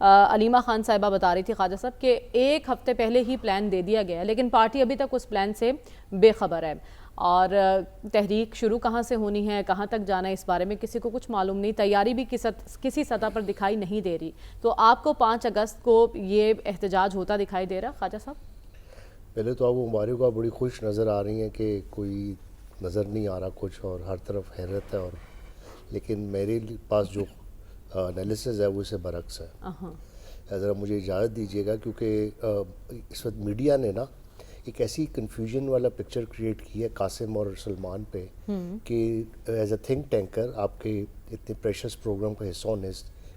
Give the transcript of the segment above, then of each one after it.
علیمہ خان صاحبہ بتا رہی تھی خواجہ صاحب کہ 1 ہفتے پہلے ہی پلان دے دیا گیا لیکن پارٹی ابھی تک اس پلان سے بے خبر ہے، اور تحریک شروع کہاں سے ہونی ہے، کہاں تک جانا ہے، اس بارے میں کسی کو کچھ معلوم نہیں، تیاری بھی کسی سطح پر دکھائی نہیں دے رہی. تو آپ کو 5 اگست کو یہ احتجاج ہوتا دکھائی دے رہا خواجہ صاحب؟ پہلے تو آپ مبارک کو بڑی خوش نظر آ رہی ہیں کہ کوئی نظر نہیں آ رہا کچھ اور ہر طرف حیرت ہے، اور لیکن میرے پاس جو انالیسز ہے وہ اسے برعکس ہے. ذرا مجھے اجازت دیجیے گا کیونکہ اس وقت میڈیا نے نا ایک ایسی کنفیوژن والا پکچر کریٹ کی ہے قاسم اور سلمان پہ کہ ایز اے تھنک ٹینکر آپ کے اتنے پریشس پروگرام کا حصہ ہونے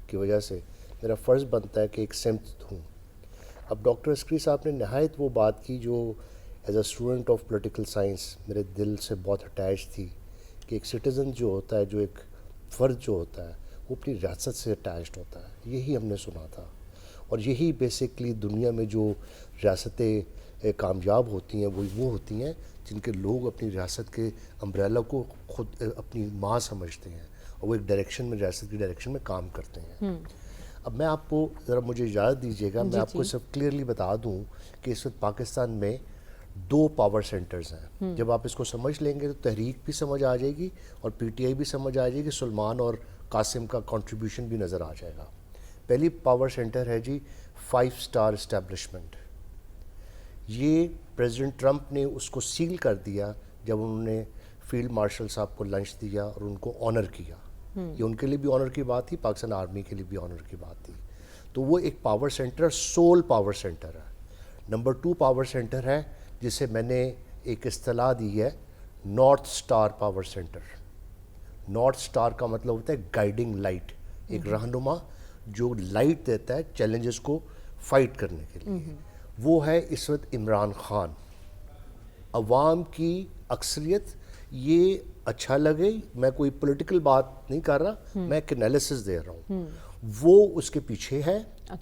کی وجہ سے میرا فرض بنتا ہے کہ ایک سمت ہوں. اب ڈاکٹر عسکری صاحب نے نہایت وہ بات کی جو as a student of political science میرے دل سے بہت اٹیچ تھی کہ ایک سٹیزن جو ہوتا ہے، جو ایک فرد جو ہوتا ہے وہ اپنی ریاست سے اٹیچڈ ہوتا ہے. یہی ہم نے سنا تھا، اور یہی بیسکلی دنیا میں جو ریاستیں کامیاب ہوتی ہیں وہ ہوتی ہیں جن کے لوگ اپنی ریاست کے امبریلا کو خود اپنی ماں سمجھتے ہیں اور وہ ایک ڈائریکشن میں، ریاست کی ڈائریکشن میں کام کرتے ہیں. اب میں آپ کو ذرا مجھے اجازت دیجیے گا، میں آپ کو صرف کلیئرلی بتا دوں کہ اس وقت پاکستان میں 2 پاور سینٹرز ہیں. جب آپ اس کو سمجھ لیں گے تو تحریک بھی سمجھ آ جائے گی اور پی ٹی آئی بھی سمجھ آ جائے گی، سلمان اور قاسم کا کنٹریبیوشن بھی نظر آ جائے گا. پہلی پاور سینٹر ہے جی 5 اسٹار اسٹیبلشمنٹ. یہ پریزیڈنٹ ٹرمپ نے اس کو سیل کر دیا جب انہوں نے فیلڈ مارشل صاحب کو لنچ دیا اور ان کو آنر کیا. یہ ان کے لیے بھی آنر کی بات تھی، پاکستان آرمی کے لیے بھی آنر کی بات تھی. تو وہ ایک power centre, civil power centre ہے. نمبر 2 پاور سینٹر ہے جسے میں نے ایک اصطلاح دی ہے north star power centre. North star کا مطلب ہوتا ہے گائیڈنگ لائٹ، ایک رہنما جو لائٹ دیتا ہے چیلنجز کو فائٹ کرنے کے لیے. وہ ہے اس وقت عمران خان. عوام کی اکثریت، یہ اچھا لگے، میں کوئی پولیٹیکل بات نہیں کر رہا، میں ایک انالیسس دے رہا ہوں، وہ اس کے پیچھے ہے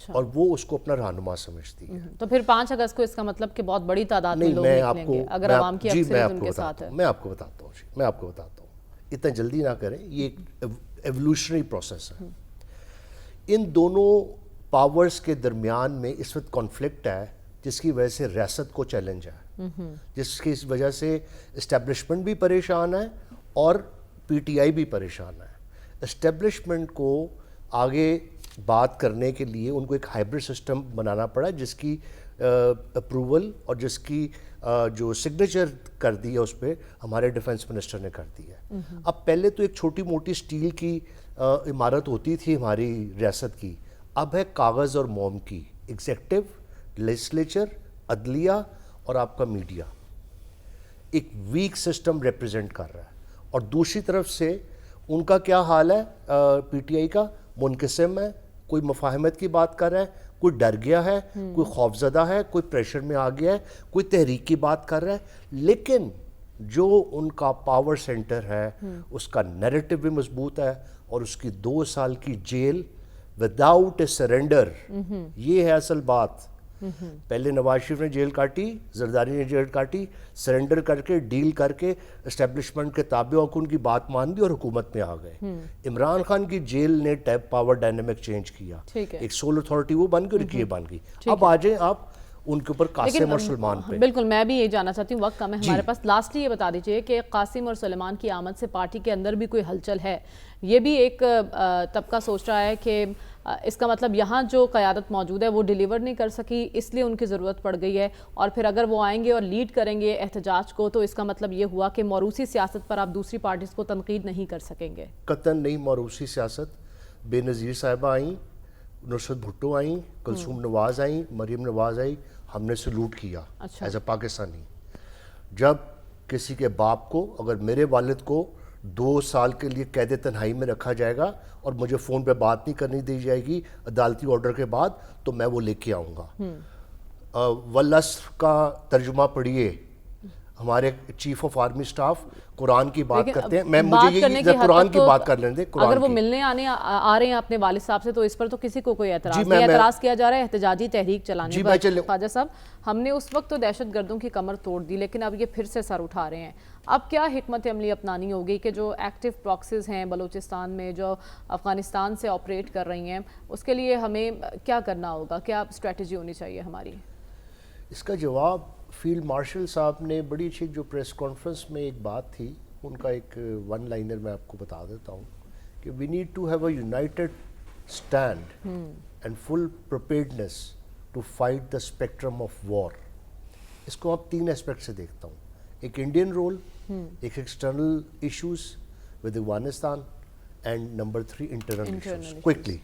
اور وہ اس کو اپنا رہنما سمجھتی ہے. تو پھر 5 اگست کو اس کا مطلب کہ بہت بڑی تعداد میں لوگ نکلیں گے اگر عوام کی اکثریت ان کے ساتھ ہے. میں آپ کو بتاتا ہوں، اتنا جلدی نہ کریں، یہ ایک ایولیوشنری پروسیس ہے. ان دونوں پاورز کے درمیان میں اس وقت کانفلکٹ ہے جس کی وجہ سے ریاست کو چیلنج ہے، جس کی وجہ سے اسٹیبلشمنٹ بھی پریشان ہے اور پی ٹی آئی بھی پریشان ہے. اسٹیبلشمنٹ کو آگے بات کرنے کے لیے ان کو ایک ہائبرڈ سسٹم بنانا پڑا جس کی اپروول اور جس کی جو سگنیچر کر دی ہے اس پہ ہمارے ڈیفنس منسٹر نے کر دی ہے. اب پہلے تو ایک چھوٹی موٹی سٹیل کی عمارت ہوتی تھی ہماری ریاست کی، اب ہے کاغذ اور موم کی. ایگزیکٹو، لیجسلیچر، عدلیہ اور آپ کا میڈیا ایک ویک سسٹم ریپرزینٹ کر رہا ہے. اور دوسری طرف سے ان کا کیا حال ہے، پی ٹی آئی کا منقسم ہے. کوئی مفاہمت کی بات کر رہا ہے، کوئی ڈر گیا ہے، کوئی خوفزدہ ہے، کوئی پریشر میں آ گیا ہے، کوئی تحریک کی بات کر رہا ہے. لیکن جو ان کا پاور سینٹر ہے اس کا نیریٹو بھی مضبوط ہے اور اس کی 2 سال کی جیل وداؤٹ اے سرنڈر، یہ ہے اصل بات. پہلے نواز شریف نے جیل کاٹی، زرداری نے جیل کاٹی، سرنڈر کر کے ڈیل کر کے اسٹیبلشمنٹ کے تابع ہو کے ان کی بات مان دی اور حکومت میں آ گئے. عمران خان کی جیل نے پاور ڈائنامک چینج کیا، ایک سول اتھارٹی وہ بن گئی اور یہ بن گئی. اب آ جائیں آپ ان کے اوپر قاسم اور سلمان پہ. بالکل، میں بھی یہ جاننا چاہتی ہوں، وقت کم ہے ہمارے پاس. لاسٹلی یہ بتا دیجئے کہ قاسم اور سلیمان کی آمد سے پارٹی کے اندر بھی کوئی ہلچل ہے؟ یہ بھی ایک طبقہ سوچ رہا ہے کہ اس کا مطلب یہاں جو قیادت موجود ہے وہ ڈیلیور نہیں کر سکی، اس لیے ان کی ضرورت پڑ گئی ہے، اور پھر اگر وہ آئیں گے اور لیڈ کریں گے احتجاج کو تو اس کا مطلب یہ ہوا کہ موروثی سیاست پر آپ دوسری پارٹیز کو تنقید نہیں کر سکیں گے. قطعاً نہیں. موروثی سیاست، بے نظیر صاحبہ آئیں، نصرت بھٹو آئیں، کلثوم نواز آئیں، مریم نواز آئی، ہم نے سلوٹ کیا ایز اے پاکستانی. جب کسی کے باپ کو، اگر میرے والد کو 2 سال کے لیے قید تنہائی میں رکھا جائے گا اور مجھے فون پہ بات نہیں کرنی دی جائے گی عدالتی آرڈر کے بعد، تو میں وہ لے کے آؤں گا. والعصر کا ترجمہ پڑھیے، ہمارے چیف آف آرمی سٹاف قرآن کی بات کرتے ہیں. بات مجھے کرنے یہ کی حد قرآن تک کی تو بات کر لیں دیں. اگر وہ ملنے آ رہے ہیں اپنے والد صاحب سے تو اس پر تو کسی کو کوئی اعتراض نہیں. اعتراض کیا جا رہا ہے احتجاجی تحریک چلانے پر. خواجہ صاحب ہم نے اس وقت تو دہشت گردوں کی کمر توڑ دی لیکن اب یہ پھر سے سر اٹھا رہے ہیں. اب کیا حکمت عملی اپنانی ہوگی کہ جو ایکٹیو پراکسیز ہیں بلوچستان میں جو افغانستان سے آپریٹ کر رہی ہیں اس کے لیے ہمیں کیا کرنا ہوگا, کیا اسٹریٹجی ہونی چاہیے ہماری؟ اس کا جواب فیلڈ مارشل صاحب نے بڑی اچھی جو پریس کانفرنس میں ایک بات تھی ان کا ایک ون لائنر میں آپ کو بتا دیتا ہوں کہ we need to have a united stand and full preparedness to fight the spectrum of war. اس کو آپ 3 اسپیکٹ سے دیکھتا ہوں, ایک انڈین رول, ایک external issues with Afghanistan and number 3 internal issues. Quickly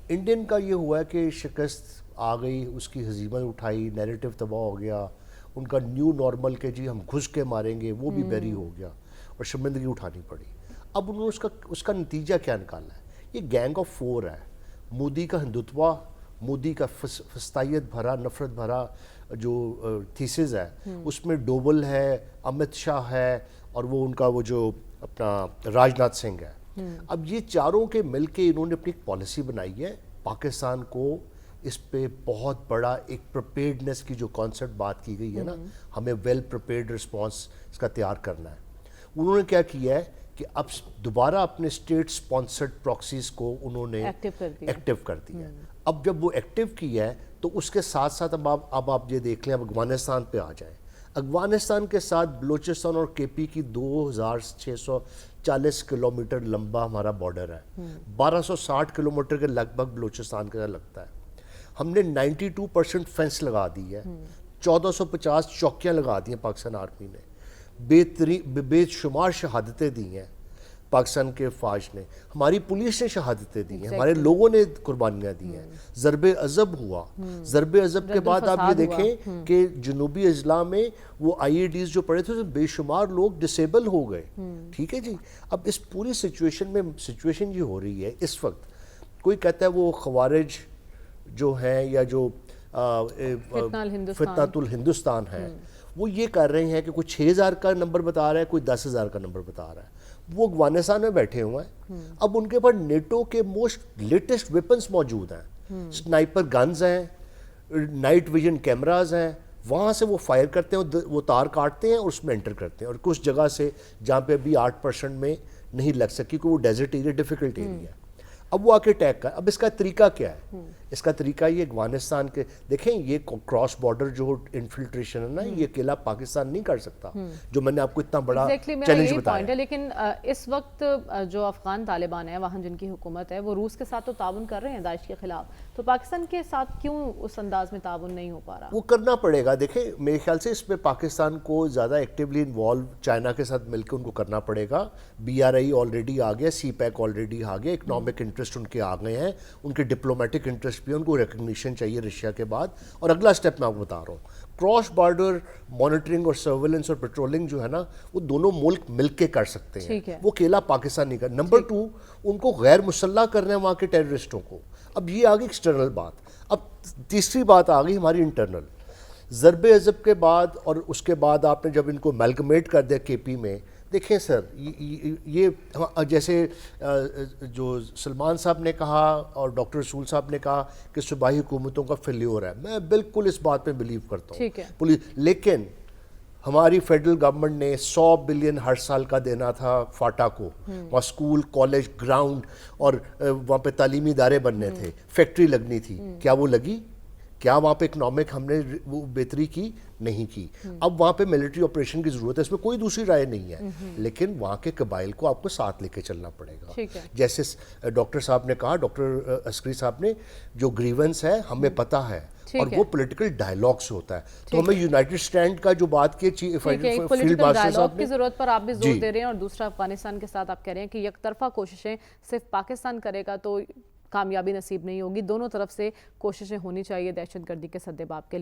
Indian کا یہ ہوا ہے کہ شکست آ گئی, اس کی ہزیمت اٹھائی, نیریٹو تباہ ہو گیا, ان کا نیو نارمل کہ جی ہم گھس کے ماریں گے وہ بھی بیری ہو گیا اور شرمندگی اٹھانی پڑی. اب انہوں نے اس کا نتیجہ کیا نکالا ہے؟ یہ گینگ آف 4 ہے. مودی کا ہندوتوا, مودی کا فسطائیت بھرا نفرت بھرا جو تھیسز ہے اس میں ڈوبل ہے, امت شاہ ہے اور وہ ان کا وہ جو اپنا راج ناتھ سنگھ ہے. اب یہ چاروں کے مل کے انہوں نے اپنی ایک پالیسی بنائی ہے. پاکستان کو اس پہ بہت بڑا ایک پریپیئرڈنیس کی جو کانسیپٹ بات کی گئی ہے نا, ہمیں ویل پریپیئرڈ رسپانس اس کا تیار کرنا ہے. انہوں نے کیا کیا ہے کہ اب دوبارہ اپنے اسٹیٹ سپانسرڈ پراکسیز کو انہوں نے ایکٹیو کر دیا ہے. اب جب وہ ایکٹیو کیا ہے تو اس کے ساتھ ساتھ اب آپ یہ دیکھ لیں, اب افغانستان پہ آ جائیں. افغانستان کے ساتھ بلوچستان اور کے پی کی 2640 کلومیٹر لمبا ہمارا بارڈر ہے. 1260 کلومیٹر کے لگ بھگ بلوچستان کے ساتھ لگتا ہے. ہم نے 92% فینس لگا دی ہے, 1450 چوکیاں لگا دی ہیں پاکستان آرمی نے, بے شمار شہادتیں دی ہیں پاکستان کے فوج نے, ہماری پولیس نے شہادتیں دی ہیں, ہمارے لوگوں نے قربانیاں دی ہیں. ضرب عضب ہوا, ضرب عضب کے بعد آپ یہ دیکھیں کہ جنوبی اضلاع میں وہ IEDs جو پڑے تھے بے شمار لوگ ڈسیبل ہو گئے. ٹھیک ہے جی. اب اس پوری سچویشن یہ ہو رہی ہے اس وقت, کوئی کہتا ہے وہ خوارج جو ہیں یا جو فتنۃ الہندوستان ہے وہ یہ کر رہے ہیں کہ کوئی 6000 کا نمبر بتا رہا ہے, کوئی 10,000 کا نمبر بتا رہا ہے. وہ افغانستان میں بیٹھے ہوئے ہیں. اب ان کے پاس نیٹو کے موسٹ لیٹسٹ ویپنز موجود ہیں, سنائپر گنز ہیں, نائٹ ویژن کیمراز ہیں, وہاں سے وہ فائر کرتے ہیں, وہ تار کاٹتے ہیں اور اس میں انٹر کرتے ہیں. اور کچھ جگہ سے جہاں پہ ابھی 8% میں نہیں لگ سکی کیونکہ وہ ڈیزرٹ ایریا ڈیفیکلٹ ایریا ہے, اب وہ آ کے اٹیک کر. اب اس کا طریقہ کیا ہے؟ اس کا طریقہ یہ افغانستان کے دیکھیں, یہ کراس بارڈر جو انفلٹریشن ہے نا, یہ اکیلا پاکستان نہیں کر سکتا, جو میں نے آپ کو اتنا بڑا چیلنج بتایا. لیکن اس وقت جو افغان طالبان ہیں وہاں جن کی حکومت ہے وہ روس کے ساتھ تو تعاون کر رہے ہیں داعش کے خلاف, تو پاکستان کے ساتھ کیوں اس انداز میں تعاون نہیں ہو پا رہا؟ وہ کرنا پڑے گا. دیکھیں میرے خیال سے اس پہ پاکستان کو زیادہ ایکٹیولی انوالو چائنا کے ساتھ مل کے ان کو کرنا پڑے گا. BRI آلریڈی آ گیا, CPEC آلریڈی آ گیا, اکنامک انٹرسٹ ان کے آ گئے ہیں, ان کے ڈپلومیٹک انٹرسٹ بھی, ان کو ریکگنیشن چاہیے رشیا کے بعد. اور اگلا سٹیپ میں آپ کو بتا رہا ہوں, کراس بارڈر مانیٹرنگ اور سرویلنس اور پیٹرولنگ جو ہے نا وہ دونوں ملک مل کے کر سکتے ہیں, وہ اکیلا پاکستان نہیں کر. نمبر 2, ان کو غیر مسلح کرنا ہے وہاں کے ٹیررسٹوں کو. اب یہ آ گئی ایکسٹرنل بات. اب تیسری بات آ گئی ہماری انٹرنل. ضرب عضب کے بعد اور اس کے بعد آپ نے جب ان کو میلگمیٹ کر دیا KP میں, دیکھیں سر یہ جیسے جو سلمان صاحب نے کہا اور ڈاکٹر رسول صاحب نے کہا کہ صوبائی حکومتوں کا فیلیور ہے, میں بالکل اس بات پہ بلیو کرتا ہوں. لیکن ہماری فیڈرل گورنمنٹ نے 100 بلین ہر سال کا دینا تھا فاٹا کو, وہاں اسکول, کالج, گراؤنڈ اور وہاں پہ تعلیمی ادارے بننے تھے, فیکٹری لگنی تھی. کیا وہ لگی؟ کیا وہاں پہ اکنامک ہم نے وہ بہتری کی؟ نہیں کی. اب وہاں پہ ملٹری آپریشن کی ضرورت ہے, اس میں کوئی دوسری رائے نہیں ہے, لیکن وہاں کے قبائل کو آپ کو ساتھ لے کے چلنا پڑے گا. جیسے ڈاکٹر صاحب نے کہا, ڈاکٹر عسکری صاحب نے, جو گریونس ہے ہمیں پتہ ہے اور وہ پولیٹیکل ڈائیلاگ سے ہوتا ہے. تو ہمیں یونائٹڈ اسٹینڈ کا جو بات کی فیلڈ مارشل صاحب نے, کی ضرورت پر آپ بھی زور دے رہے ہیں, اور دوسرا افغانستان کے ساتھ آپ کہہ رہے ہیں کہ یک طرفہ کوششیں صرف پاکستان کرے گا تو کامیابی نصیب نہیں ہوگی. دونوں طرف سے کوششیں ہونی چاہیے دہشت گردی کے سد باب کے لیے.